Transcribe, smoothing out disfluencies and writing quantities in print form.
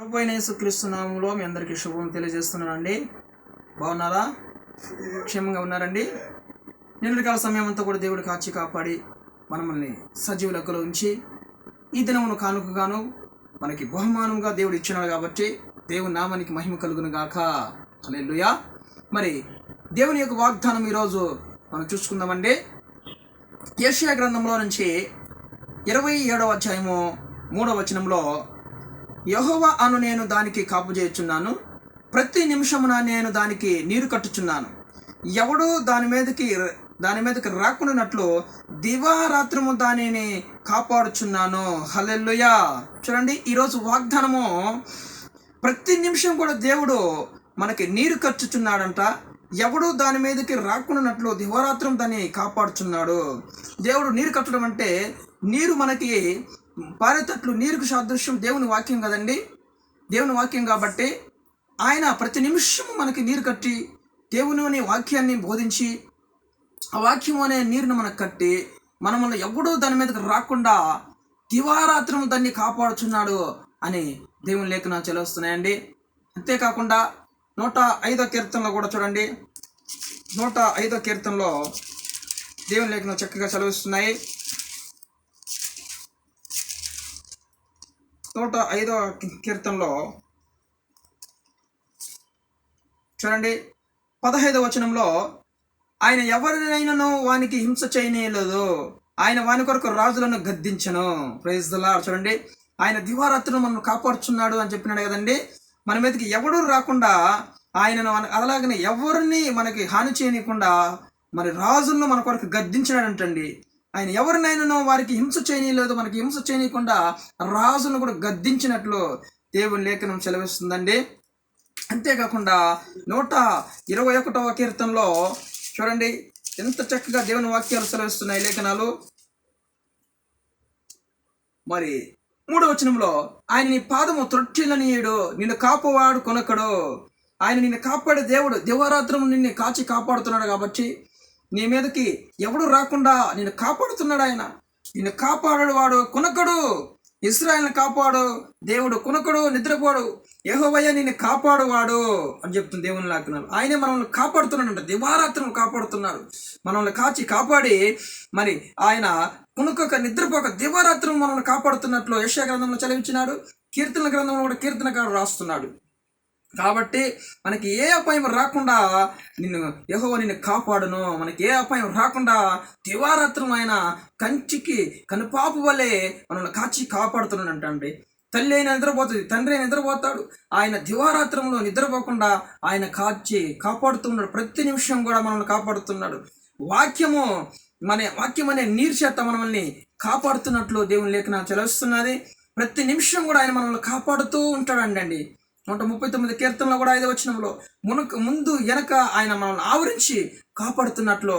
ప్రభువైన యేసుక్రీస్తు నామములో మీ అందరికీ శుభం తెలియజేస్తున్నానండి. బాగున్నారా? క్షేమంగా ఉన్నారండి? నిన్నటి కాల సమయం అంతా కూడా దేవుడు కాచి కాపాడి మనల్ని సజీవ లెక్కలో ఉంచి ఈ దినమును కానుకగాను మనకి బహుమానంగా దేవుడు ఇచ్చినాడు కాబట్టి దేవుని నామానికి మహిమ కలుగును గాక. హల్లెలూయా. మరి దేవుని యొక్క వాగ్దానం ఈరోజు మనం చూసుకుందామండి. యెషయా గ్రంథంలో నుంచి 27వ అధ్యాయము 3వ వచనంలో, యెహోవా అను నేను దానికి కాపు చేయుచున్నాను, ప్రతి నిమిషమున నేను దానికి నీరు కట్టుచున్నాను, ఎవడు దాని మీదకి రాకుండానట్లు దివారాత్రము దానిని కాపాడుచున్నాను. హల్లెలూయా. చూడండి, ఈరోజు వాగ్దానము ప్రతి నిమిషం కూడా దేవుడు మనకి నీరు కట్టుచున్నాడంట. ఎవడు దాని మీదకి రాకుండానట్లు దివారాత్రం దాన్ని కాపాడుచున్నాడు. దేవుడు నీరు కట్టడం అంటే నీరు మనకి పారేటట్లు నీరుకు సాదృశ్యం దేవుని వాక్యం కదండి. దేవుని వాక్యం కాబట్టి ఆయన ప్రతి నిమిషం మనకి నీరు కట్టి దేవుని అనే వాక్యాన్ని బోధించి ఆ వాక్యం అనే నీరును మనకు కట్టి మనల్ని ఎవడూ దాని మీదకి రాకుండా దివారాత్రం దాన్ని కాపాడుచున్నాడు అని దేవుని లేఖనాలు చెలవుస్తున్నాయండి. అంతేకాకుండా 105వ కీర్తనలో కూడా చూడండి, 105వ కీర్తనలో దేవుని లేఖనాలు చక్కగా చదివిస్తున్నాయి. 105వ కీర్తనలో చూడండి, 15వ వచనంలో, ఆయన ఎవరినైనాను వానికి హింస చేయలేదు, ఆయన వాని కొరకు రాజులను గద్దించను. Praise the lord. చూడండి, ఆయన దివారాత్రులను మనం కాపాడుచున్నాడు అని చెప్పినాడు కదండి. మన మీదకి ఎవడూ రాకుండా ఆయనను అలాగనే ఎవరిని మనకి హాని చేయనీయకుండా మరి రాజులను మన కొరకు గద్దించినాడంటండి. ఆయన ఎవరినైనానో వారికి హింస చేయనీయలేదు, మనకి హింస చేయనీయకుండా రాజును కూడా గద్దించినట్లు దేవుని లేఖనం సెలవిస్తుందండి. అంతేకాకుండా 121వ కీర్తనలో చూడండి, ఎంత చక్కగా దేవుని వాక్యాలు సెలవిస్తున్నాయి లేఖనాలు. మరి 3వ వచనంలో, ఆయన నీ పాదము త్రొట్టిల్లనీయుడు, నిన్ను కాపువాడు కొనకడు. ఆయన నిన్ను కాపాడే దేవుడు, దివారాత్రము నిన్ను కాచి కాపాడుతున్నాడు కాబట్టి నీ మీదకి ఎవడు రాకుండా నిన్ను కాపాడుతున్నాడు. ఆయన నిన్ను కాపాడు వాడు కొనకడు. ఇశ్రాయేలును కాపాడు దేవుడు కొనకడు, నిద్రపోడు. యెహోవా నిన్ను కాపాడువాడు అని చెప్తుంది దేవుని లేఖనాలు. ఆయనే మనల్ని కాపాడుతున్నాడంట, దివారాత్రం కాపాడుతున్నాడు. మనల్ని కాచి కాపాడి మరి ఆయన కునుకొక నిద్రపోక దివారాత్రం మనల్ని కాపాడుతున్నట్లు యెషయా గ్రంథంలో చదివించినాడు. కీర్తన గ్రంథంలో కూడా కీర్తనకారుడు రాస్తున్నాడు. కాబట్టి మనకి ఏ అపాయం రాకుండా యెహోవా నిన్ను కాపాడును. మనకి ఏ అపాయం రాకుండా దివారాత్రం ఆయన కంచికి కనుపాపు వలె మనల్ని కాచి కాపాడుతున్నాడు అండి. తల్లి అయినా నిద్రపోతుంది, తండ్రి అయినా నిద్రపోతాడు. ఆయన దివారాత్రంలో నిద్రపోకుండా ఆయన కాచి కాపాడుతున్నాడు. ప్రతి నిమిషం కూడా మనల్ని కాపాడుతున్నాడు. వాక్యం అనే నీరు చేత మనల్ని కాపాడుతున్నట్లు దేవుని లేఖనం చదివిస్తున్నది. ప్రతి నిమిషం కూడా ఆయన మనల్ని కాపాడుతూ ఉంటాడండి. 139 కీర్తనలో కూడా 5వ వచనంలో, ముందు వెనక ఆయన మనల్ని ఆవరించి కాపాడుతున్నట్లు